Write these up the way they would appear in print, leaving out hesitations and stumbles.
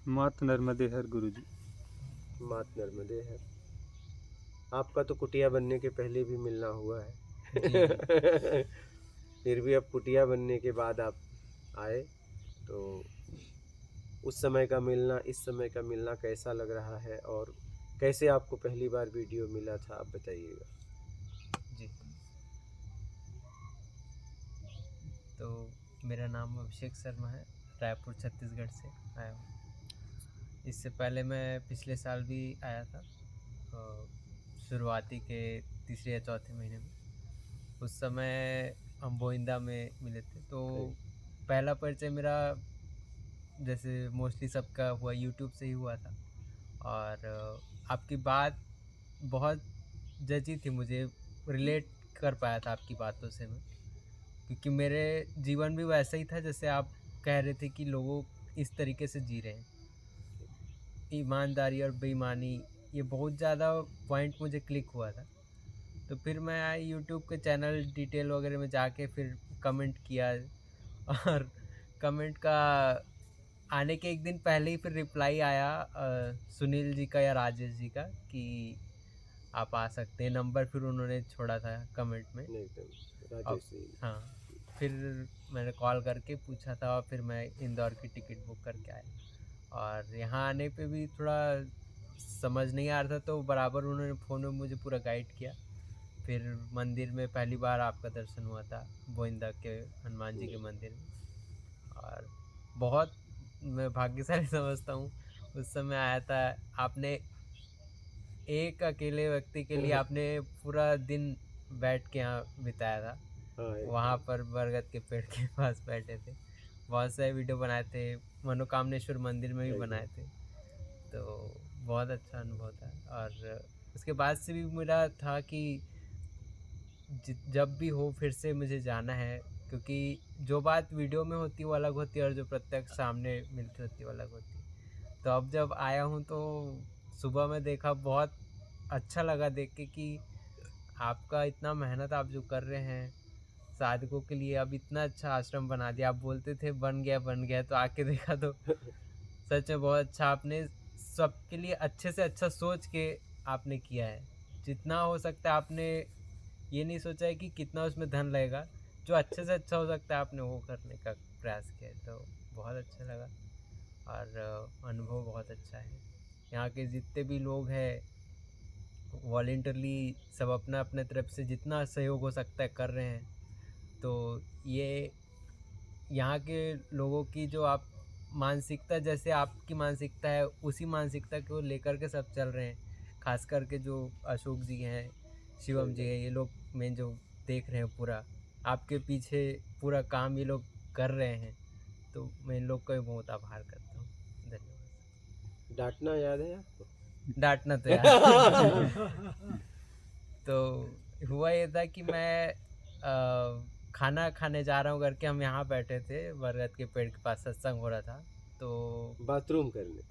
मात नर्मदे हर गुरुजी। मात नर्मदे हर। आपका तो कुटिया बनने के पहले भी मिलना हुआ है। जी जी। फिर भी अब कुटिया बनने के बाद आप आए, तो उस समय का मिलना इस समय का मिलना कैसा लग रहा है, और कैसे आपको पहली बार वीडियो मिला था, आप बताइएगा। जी, तो मेरा नाम अभिषेक शर्मा है, रायपुर छत्तीसगढ़ से आया हूँ। इससे पहले मैं पिछले साल भी आया था, शुरुआती के तीसरे या चौथे महीने में। उस समय हम बोइंदा में मिले थे। तो पहला परिचय मेरा जैसे मोस्टली सबका हुआ यूट्यूब से ही हुआ था, और आपकी बात बहुत जची थी, मुझे रिलेट कर पाया था आपकी बातों से मैं, क्योंकि मेरे जीवन भी वैसा ही था जैसे आप कह रहे थे कि लोगों इस तरीके से जी रहे हैं। ईमानदारी और बेईमानी, ये बहुत ज़्यादा पॉइंट मुझे क्लिक हुआ था। तो फिर मैं यूट्यूब के चैनल डिटेल वगैरह में जाके फिर कमेंट किया, और कमेंट का आने के एक दिन पहले ही फिर रिप्लाई आया सुनील जी का या राजेश जी का कि आप आ सकते हैं। नंबर फिर उन्होंने छोड़ा था कमेंट में। एकदम अब राजेश जी। हाँ, फिर मैंने कॉल करके पूछा था, और फिर मैं इंदौर की टिकट बुक करके आया। और यहाँ आने पे भी थोड़ा समझ नहीं आ रहा था, तो बराबर उन्होंने फ़ोन में मुझे पूरा गाइड किया। फिर मंदिर में पहली बार आपका दर्शन हुआ था, बोइंदा के हनुमान जी के मंदिर में। और बहुत मैं भाग्यशाली समझता हूँ, उस समय आया था। आपने एक अकेले व्यक्ति के लिए आपने पूरा दिन बैठ के यहाँ बिताया था। हाँ, वहाँ पर बरगद के पेड़ के पास बैठे थे, बहुत सारे वीडियो बनाए थे, मनोकामनेश्वर मंदिर में भी बनाए थे। तो बहुत अच्छा अनुभव था। और उसके बाद से भी मेरा था कि जब भी हो फिर से मुझे जाना है, क्योंकि जो बात वीडियो में होती है वो अलग होती है, और जो प्रत्यक्ष सामने मिलती होती है वो अलग होती है। तो अब जब आया हूँ तो सुबह में देखा, बहुत अच्छा लगा देख के कि आपका इतना मेहनत आप जो कर रहे हैं साधकों के लिए, अब इतना अच्छा आश्रम बना दिया। आप बोलते थे बन गया, तो आके देखा तो सच में बहुत अच्छा। आपने सबके लिए अच्छे से अच्छा सोच के आपने किया है। जितना हो सकता है आपने ये नहीं सोचा है कि कितना उसमें धन लगेगा, जो अच्छे से अच्छा हो सकता है आपने वो करने का प्रयास किया है। तो बहुत अच्छा लगा, और अनुभव बहुत अच्छा है। यहाँ के जितने भी लोग हैं वॉलेंटरली सब अपना अपने तरफ से जितना सहयोग हो सकता है कर रहे हैं। तो ये यहाँ के लोगों की जो आप मानसिकता, जैसे आपकी मानसिकता है उसी मानसिकता को लेकर के सब चल रहे हैं। खास करके जो अशोक जी हैं, शिवम जी हैं, ये लोग मेन जो देख रहे हैं पूरा आपके पीछे पूरा काम ये लोग कर रहे हैं। तो मैं इन लोग का भी बहुत आभार करता हूँ। धन्यवाद। डांटना याद है आपको? डांटना तो यार तो हुआ ये था कि मैं खाना खाने जा रहा हूँ करके, हम यहाँ बैठे थे बरगद के पेड़ के पास, सत्संग हो रहा था। तो बाथरूम करने?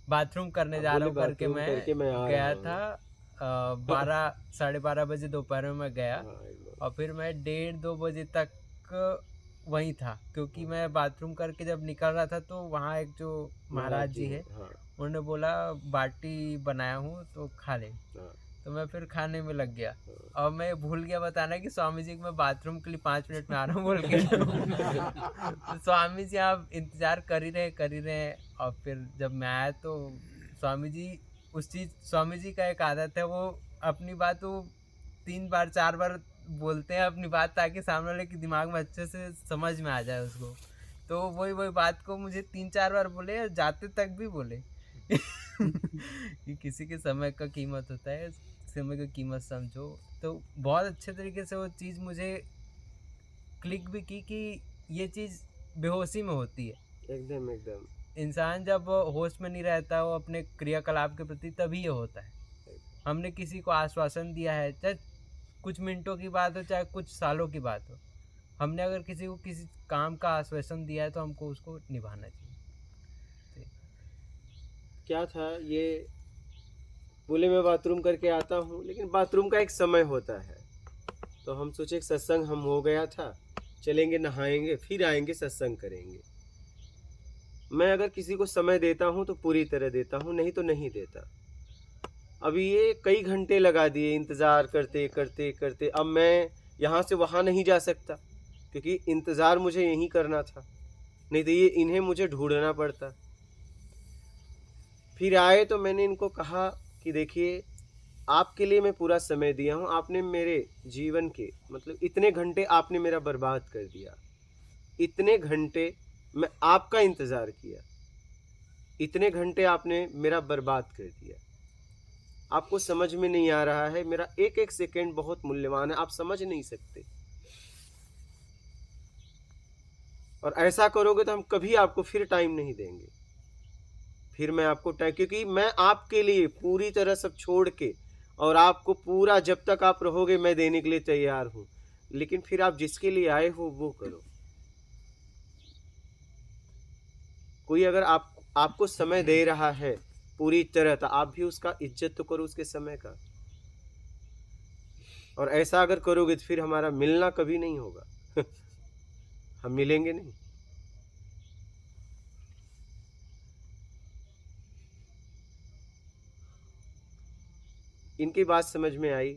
बाथरूम करने आप जा रहा बोले हूँ करके बाथरूम करके मैं मैं आ गया रहा था। हूँ। 12 साढ़े 12 बजे दोपहर में मैं गया, हाँ, एकदम। और फिर मैं 1:30-2 बजे तक वहीं था, क्योंकि हाँ, मैं बाथरूम करके जब निकल रहा था तो वहाँ एक जो महाराज जी हैं। है हाँ, उन्होंने बोला बाटी बनाया हूँ तो खा ले। हाँ, तो मैं फिर खाने में लग गया, हाँ। और मैं भूल गया बताना कि स्वामी जी को मैं बाथरूम के लिए 5 मिनट में आ रहा हूँ बोल के तो स्वामी जी आप इंतज़ार कर ही रहे हैं। और फिर जब मैं आया तो स्वामी जी, स्वामी जी का एक आदत है, वो अपनी बात वो 3 बार 4 बार बोलते हैं अपनी बात, ताकि सामने वाले के दिमाग में अच्छे से समझ में आ जाए उसको। तो वही वही बात को मुझे 3 4 बार बोले, और जाते तक भी बोले कि किसी के समय का कीमत होता है, समय की कीमत समझो। तो बहुत अच्छे तरीके से वो चीज़ मुझे क्लिक भी की कि ये चीज़ बेहोशी में होती है। एकदम, एकदम। इंसान जब होश में नहीं रहता वो अपने क्रियाकलाप के प्रति, तभी ये होता है। हमने किसी को आश्वासन दिया है, चाहे कुछ मिनटों की बात हो चाहे कुछ सालों की बात हो, हमने अगर किसी को किसी काम का आश्वासन दिया है तो हमको उसको निभाना चाहिए। क्या था ये? बोले मैं बाथरूम करके आता हूँ, लेकिन बाथरूम का एक समय होता है। तो हम सोचे सत्संग हम हो गया था, चलेंगे नहाएंगे फिर आएंगे सत्संग करेंगे। मैं अगर किसी को समय देता हूँ तो पूरी तरह देता हूँ, नहीं तो नहीं देता। अभी ये कई घंटे लगा दिए इंतज़ार करते करते करते, अब मैं यहाँ से वहाँ नहीं जा सकता क्योंकि इंतज़ार मुझे यहीं करना था, नहीं तो ये इन्हें मुझे ढूंढना पड़ता। फिर आए तो मैंने इनको कहा कि देखिए, आपके लिए मैं पूरा समय दिया हूँ, आपने मेरे जीवन के मतलब इतने घंटे आपने मेरा बर्बाद कर दिया, इतने घंटे मैं आपका इंतज़ार किया, इतने घंटे आपने मेरा बर्बाद कर दिया। आपको समझ में नहीं आ रहा है, मेरा एक एक सेकंड बहुत मूल्यवान है, आप समझ नहीं सकते। और ऐसा करोगे तो हम कभी आपको फिर टाइम नहीं देंगे, फिर मैं आपको टाइम, क्योंकि मैं आपके लिए पूरी तरह सब छोड़ के और आपको पूरा जब तक आप रहोगे मैं देने के लिए तैयार हूँ, लेकिन फिर आप जिसके लिए आए हो वो करो। कोई अगर आपको समय दे रहा है पूरी तरह, तो आप भी उसका इज्जत तो करो, उसके समय का। और ऐसा अगर करोगे तो फिर हमारा मिलना कभी नहीं होगा हम मिलेंगे नहीं। इनकी बात समझ में आई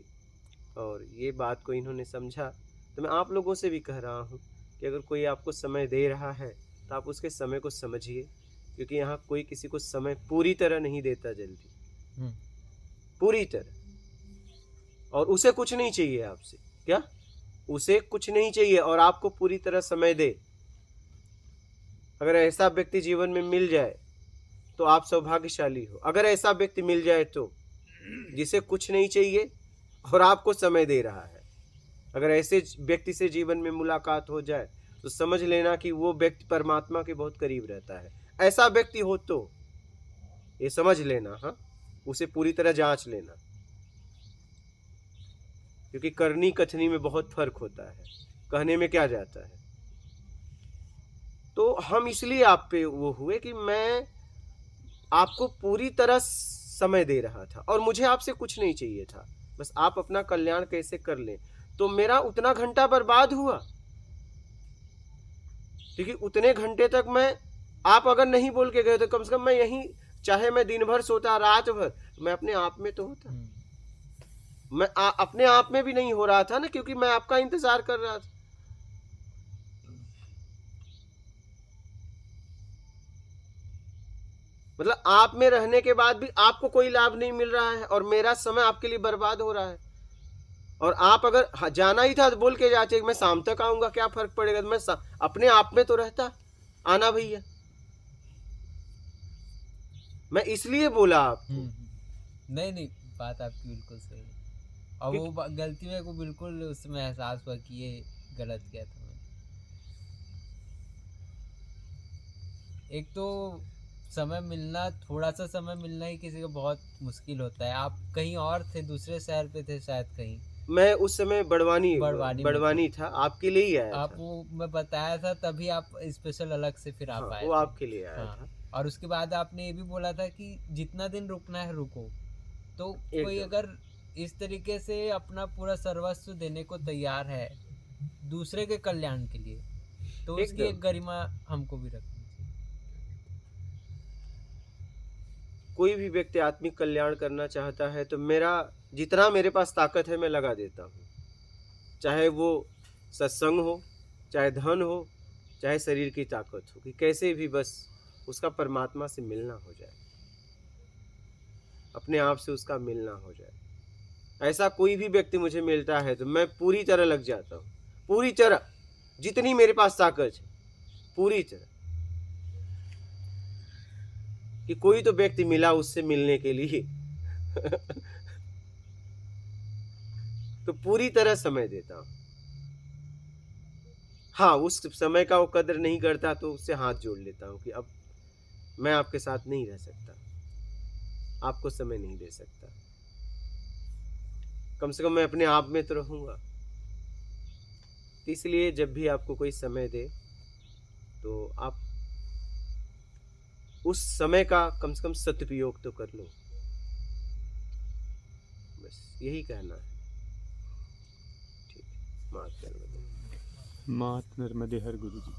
और ये बात को इन्होंने समझा, तो मैं आप लोगों से भी कह रहा हूँ कि अगर कोई आपको समय दे रहा है तो आप उसके समय को समझिए, क्योंकि यहाँ कोई किसी को समय पूरी तरह नहीं देता जल्दी, पूरी तरह। और उसे कुछ नहीं चाहिए आपसे, क्या उसे कुछ नहीं चाहिए और आपको पूरी तरह समय दे। अगर ऐसा व्यक्ति जीवन में मिल जाए तो आप सौभाग्यशाली हो। अगर ऐसा व्यक्ति मिल जाए तो जिसे कुछ नहीं चाहिए और आपको समय दे रहा है, अगर ऐसे व्यक्ति से जीवन में मुलाकात हो जाए तो समझ लेना कि वो व्यक्ति परमात्मा के बहुत करीब रहता है। ऐसा व्यक्ति हो तो ये समझ लेना, हाँ, उसे पूरी तरह जांच लेना, क्योंकि करनी कथनी में बहुत फर्क होता है, कहने में क्या जाता है। तो हम इसलिए आप पे वो हुए कि मैं आपको पूरी तरह समय दे रहा था और मुझे आपसे कुछ नहीं चाहिए था, बस आप अपना कल्याण कैसे कर लें। तो मेरा उतना घंटा बर्बाद हुआ, क्योंकि उतने घंटे तक मैं, आप अगर नहीं बोल के गए तो कम से कम मैं यहीं, चाहे मैं दिन भर सोता रात भर, मैं अपने आप में तो होता। मैं अपने आप में भी नहीं हो रहा था ना, क्योंकि मैं आपका इंतजार कर रहा था। मतलब आप में रहने के बाद भी आपको कोई लाभ नहीं मिल रहा है और मेरा समय आपके लिए बर्बाद हो रहा है। और आप अगर जाना ही था तो बोल के जाते, मैं शाम तक आऊंगा, क्या फर्क पड़ेगा, तो मैं अपने आप में तो रहता आना भैया। मैं इसलिए बोला आपको। नहीं नहीं, बात आपकी बिल्कुल सही है। और वो गलती मेरे को बिल्कुल उसमें एहसास हुआ कि ये गलत किया था मैंने। एक तो समय मिलना, थोड़ा सा समय मिलना ही किसी को बहुत मुश्किल होता है। आप कहीं और थे, दूसरे शहर पे थे शायद कहीं। मैं उस समय बड़वानी बड़वानी था, आपके लिए ही आया आप था। वो मैं बताया था, तभी आप स्पेशल अलग से फिर आप हाँ, आए वो थे। आपके लिए आया हाँ, था। और उसके बाद आपने ये भी बोला था कि जितना दिन रुकना है रुको। तो कोई एकदम अगर इस तरीके से अपना पूरा सर्वस्व देने को तैयार है दूसरे के कल्याण के लिए, तो उसकी एक एकदम गरिमा हमको भी रखनी चाहिए। कोई भी व्यक्ति आत्मिक कल्याण करना चाहता है तो मेरा जितना मेरे पास ताकत है मैं लगा देता हूँ, चाहे वो सत्संग हो, चाहे धन हो, चाहे शरीर की ताकत हो, कि कैसे भी बस उसका परमात्मा से मिलना हो जाए, अपने आप से उसका मिलना हो जाए। ऐसा कोई भी व्यक्ति मुझे मिलता है तो मैं पूरी तरह लग जाता हूँ, पूरी तरह, जितनी मेरे पास ताकत है पूरी तरह। कि कोई तो व्यक्ति मिला उससे मिलने के लिए तो पूरी तरह समय देता हूँ। हाँ, उस समय का वो कदर नहीं करता तो उससे हाथ जोड़ लेता हूँ कि अब मैं आपके साथ नहीं रह सकता, आपको समय नहीं दे सकता, कम से कम मैं अपने आप में तो रहूँगा। इसलिए जब भी आपको कोई समय दे तो आप उस समय का कम से कम सदुपयोग तो कर लो, बस यही कहना है। ठीक है, मात नर्मदे। मात नर्मदे हर गुरु जी।